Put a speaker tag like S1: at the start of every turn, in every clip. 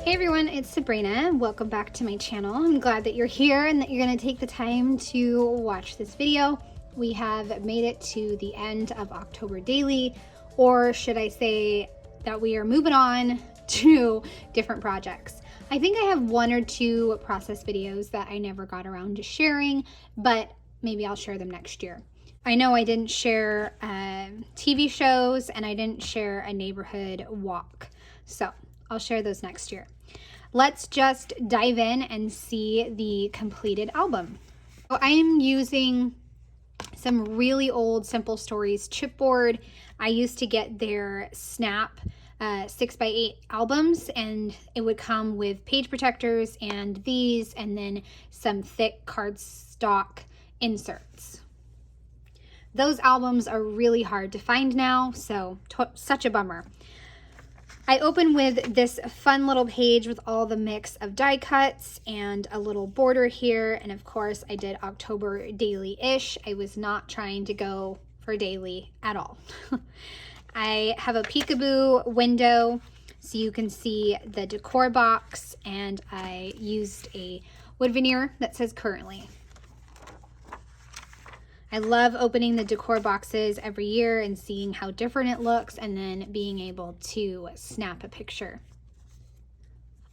S1: Hey everyone, it's Sabrina. Welcome back to my channel. I'm glad that you're here and that you're going to take the time to watch this video. We have made it to the end of October daily, or should I say that we are moving on to different projects. I think I have one or two process videos that I never got around to sharing, but maybe I'll share them next year. I know I didn't share TV shows and I didn't share a neighborhood walk, so I'll share those next year. Let's just dive in and see the completed album. So I am using some really old Simple Stories chipboard. I used to get their Snap 6x8 albums, and it would come with page protectors and these, and then some thick cardstock inserts. Those albums are really hard to find now, so such a bummer. I open with this fun little page with all the mix of die cuts and a little border here, and of course I did October daily-ish. I was not trying to go for daily at all. I have a peekaboo window so you can see the decor box, and I used a wood veneer that says currently. I love opening the decor boxes every year and seeing how different it looks and then being able to snap a picture.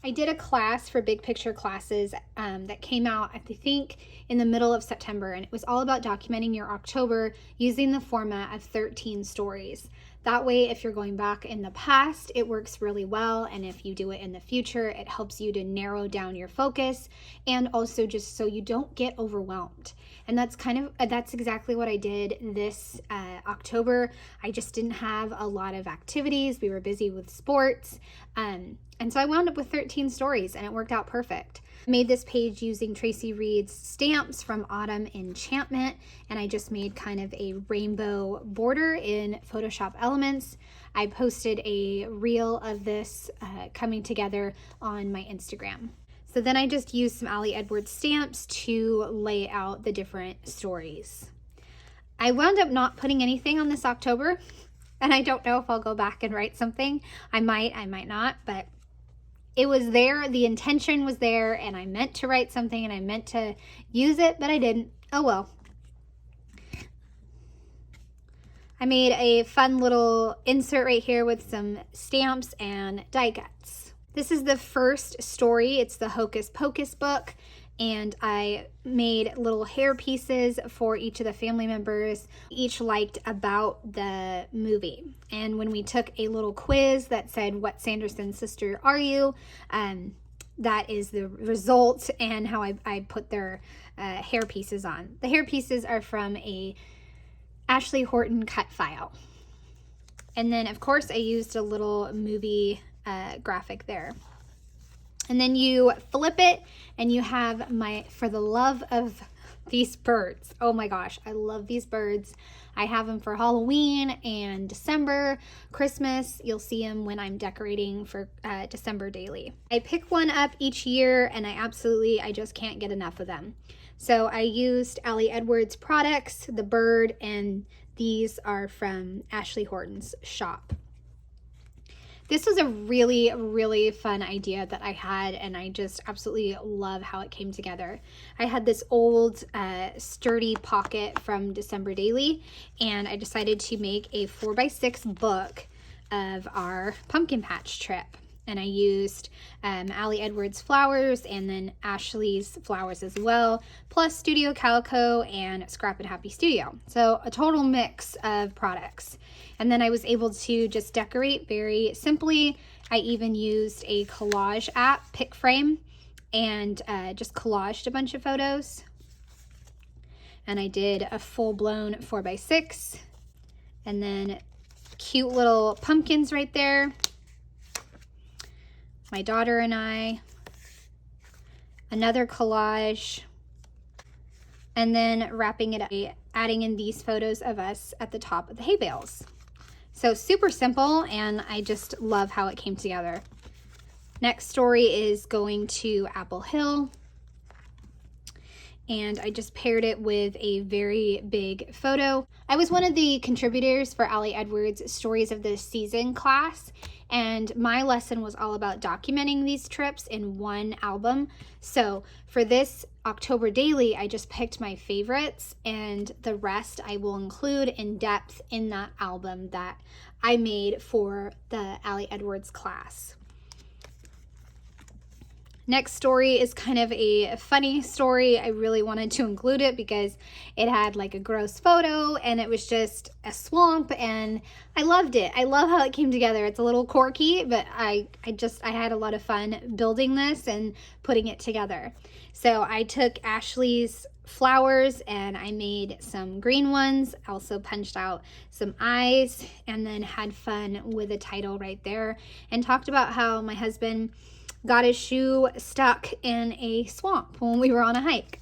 S1: I did a class for big picture classes that came out, I think, in the middle of September, and it was all about documenting your October using the format of 13 stories. That way, if you're going back in the past, it works really well, and if you do it in the future, it helps you to narrow down your focus, and also just so you don't get overwhelmed. And that's exactly what I did this October. I just didn't have a lot of activities. We were busy with sports, and so I wound up with 13 stories, and it worked out perfect. I made this page using Traci Reed's stamps from Autumn Enchantment, and I just made kind of a rainbow border in Photoshop Elements. I posted a reel of this coming together on my Instagram. So then I just used some Ali Edwards stamps to lay out the different stories. I wound up not putting anything on this October, and I don't know if I'll go back and write something. I might not, but it was there, the intention was there, and I meant to write something and I meant to use it, but I didn't. Oh well. I made a fun little insert right here with some stamps and die cuts. This is the first story. It's the Hocus Pocus book, and I made little hair pieces for each of the family members. Each liked about the movie. And when we took a little quiz that said, "What Sanderson sister are you?" That is the result and how I put their hair pieces on. The hair pieces are from a Ashley Horton cut file. And then, of course, I used a little movie graphic there. And then you flip it and you have my For the Love of These Birds. Oh my gosh, I love these birds. I have them for Halloween and December, Christmas. You'll see them when I'm decorating for December daily. I pick one up each year, and I just can't get enough of them. So I used Ali Edwards products, the bird, and these are from Ashley Horton's shop. This was a really, really fun idea that I had, and I just absolutely love how it came together. I had this old sturdy pocket from December Daily, and I decided to make a 4x6 book of our pumpkin patch trip. And I used Ali Edwards flowers and then Ashley's flowers as well, plus Studio Calico and ScrappinHappyStudio. So a total mix of products. And then I was able to just decorate very simply. I even used a collage app, PicFrame, and just collaged a bunch of photos. And I did a full-blown 4x6. And then cute little pumpkins right there. My daughter and I, another collage, and then wrapping it up, adding in these photos of us at the top of the hay bales. So super simple, and I just love how it came together. Next story is going to Apple Hill, and I just paired it with a very big photo. I was one of the contributors for Ali Edwards' Stories of the Season class, and my lesson was all about documenting these trips in one album. So for this October daily, I just picked my favorites, and the rest I will include in depth in that album that I made for the Ali Edwards class. Next story is kind of a funny story. I really wanted to include it because it had like a gross photo and it was just a swamp, and I loved it. I love how it came together. It's a little quirky, but I had a lot of fun building this and putting it together. So I took Ashley's flowers and I made some green ones, also punched out some eyes, and then had fun with the title right there and talked about how my husband got his shoe stuck in a swamp when we were on a hike.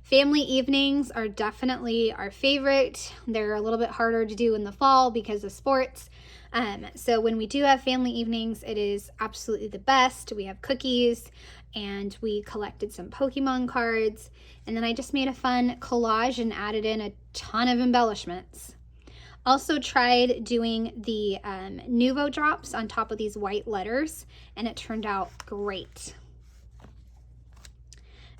S1: Family evenings are definitely our favorite. They're a little bit harder to do in the fall because of sports. So when we do have family evenings, it is absolutely the best. We have cookies and we collected some Pokemon cards. And then I just made a fun collage and added in a ton of embellishments. Also tried doing the Nuvo drops on top of these white letters, and it turned out great.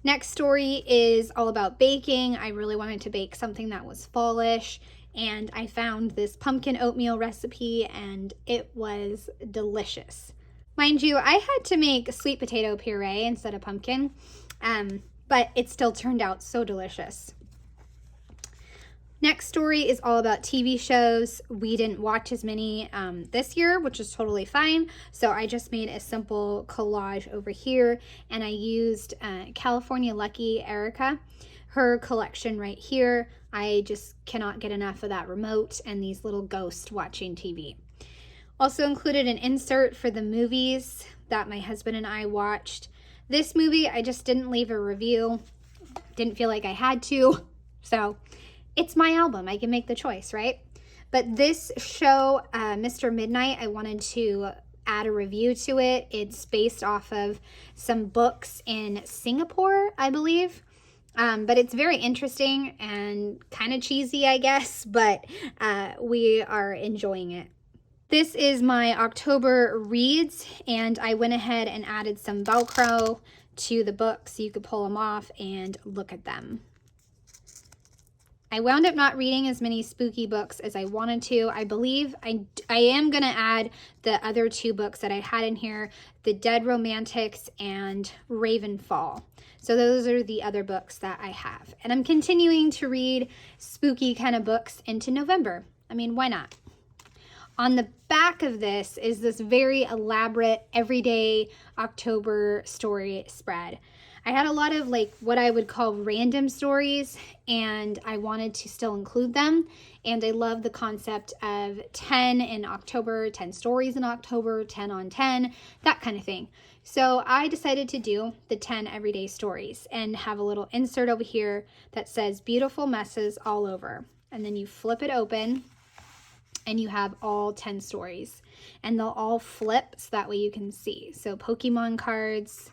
S1: Next story is all about baking. I really wanted to bake something that was fallish, and I found this pumpkin oatmeal recipe, and it was delicious. Mind you, I had to make sweet potato puree instead of pumpkin, but it still turned out so delicious. Next story is all about TV shows. We didn't watch as many this year, which is totally fine. So I just made a simple collage over here, and I used CaliforniaLucky Erica, her collection right here. I just cannot get enough of that remote and these little ghosts watching TV. Also included an insert for the movies that my husband and I watched. This movie, I just didn't leave a review. Didn't feel like I had to. So it's my album. I can make the choice, right? But this show, Mr. Midnight, I wanted to add a review to it. It's based off of some books in Singapore, I believe. But it's very interesting and kind of cheesy, I guess, but we are enjoying it. This is my October reads, and I went ahead and added some Velcro to the book so you could pull them off and look at them. I wound up not reading as many spooky books as I wanted to. I believe I am going to add the other two books that I had in here, The Dead Romantics and Ravenfall. So those are the other books that I have. And I'm continuing to read spooky kind of books into November. I mean, why not? On the back of this is this very elaborate everyday October story spread. I had a lot of like what I would call random stories, and I wanted to still include them. And I love the concept of 10 in October, 10 stories in October, 10 on 10, that kind of thing. So I decided to do the 10 everyday stories and have a little insert over here that says beautiful messes all over. And then you flip it open and you have all 10 stories, and they'll all flip so that way you can see. So Pokemon cards,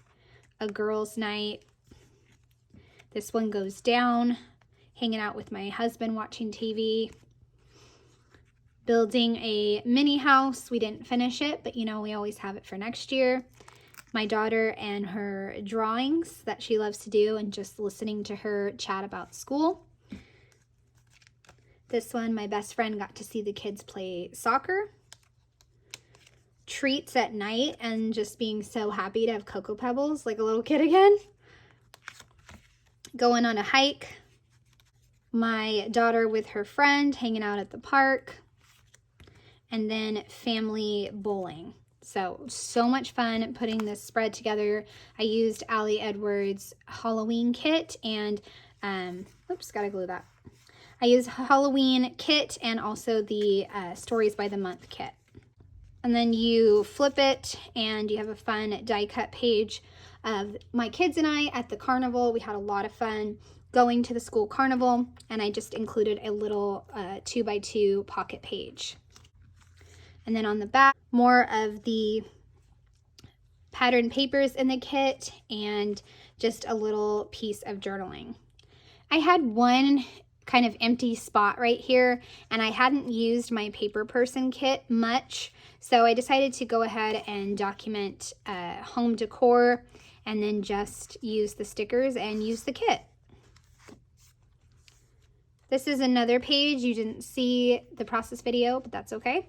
S1: a girls' night. This one goes down, hanging out with my husband watching TV. Building a mini house. We didn't finish it, but you know, we always have it for next year. My daughter and her drawings that she loves to do, and just listening to her chat about school. This one, my best friend got to see the kids play soccer. Treats at night and just being so happy to have Cocoa Pebbles like a little kid again. Going on a hike. My daughter with her friend hanging out at the park. And then family bowling. So much fun putting this spread together. I used Ali Edwards' Halloween kit and, oops, gotta glue that. I used Halloween kit and also the Stories by the Month kit. And then you flip it and you have a fun die cut page of my kids and I at the carnival. We had a lot of fun going to the school carnival, and I just included a little 2x2 pocket page. And then on the back, more of the patterned papers in the kit, and just a little piece of journaling. I had one kind of empty spot right here, and I hadn't used my paper person kit much, so I decided to go ahead and document home decor and then just use the stickers and use the kit. This is another page. You didn't see the process video, but that's okay.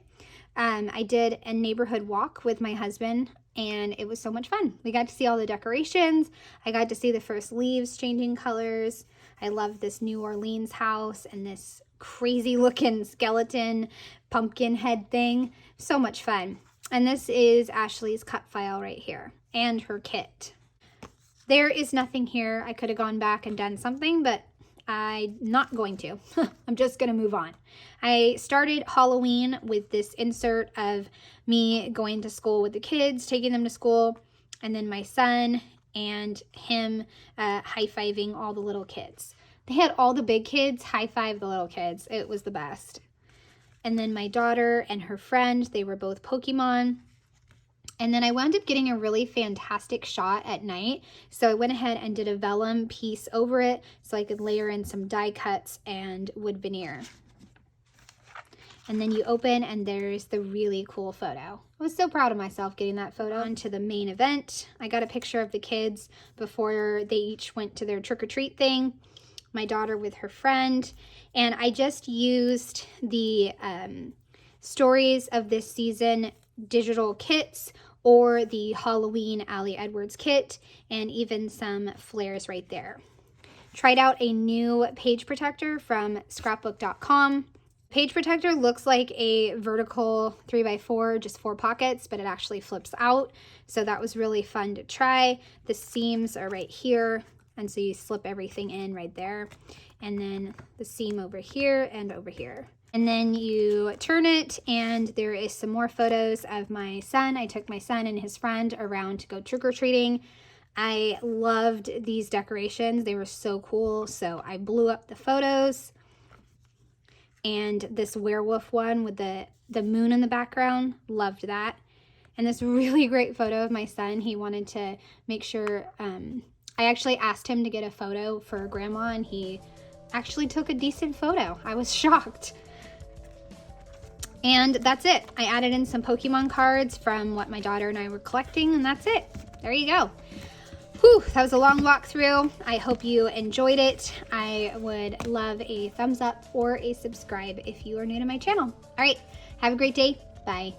S1: I did a neighborhood walk with my husband, and it was so much fun. We got to see all the decorations. I got to see the first leaves changing colors. I love this New Orleans house and this crazy looking skeleton pumpkin head thing. So much fun. And this is Ashley's cut file right here and her kit. There is nothing here. I could have gone back and done something, but I'm not going to. I'm just going to move on. I started Halloween with this insert of me going to school with the kids, taking them to school, and then my son and him high-fiving all the little kids. They had all the big kids high-five the little kids. It was the best. And then my daughter and her friend, they were both Pokemon. And then I wound up getting a really fantastic shot at night. So I went ahead and did a vellum piece over it so I could layer in some die cuts and wood veneer. And then you open and there's the really cool photo. I was so proud of myself getting that photo. On to the main event. I got a picture of the kids before they each went to their trick-or-treat thing. My daughter with her friend. And I just used the Stories of This Season digital kits or the Halloween Allie Edwards kit, and even some flairs right there. Tried out a new page protector from scrapbook.com. Page protector looks like a vertical 3x4, just 4 pockets, but it actually flips out. So that was really fun to try. The seams are right here, and so you slip everything in right there. And then the seam over here and over here. And then you turn it, and there is some more photos of my son. I took my son and his friend around to go trick-or-treating. I loved these decorations. They were so cool, so I blew up the photos. And this werewolf one with the moon in the background, loved that. And this really great photo of my son. He wanted to make sure, I actually asked him to get a photo for grandma, and he actually took a decent photo. I was shocked. And that's it. I added in some Pokemon cards from what my daughter and I were collecting, and that's it. There you go. Whew, that was a long walkthrough. I hope you enjoyed it. I would love a thumbs up or a subscribe if you are new to my channel. All right, have a great day. Bye.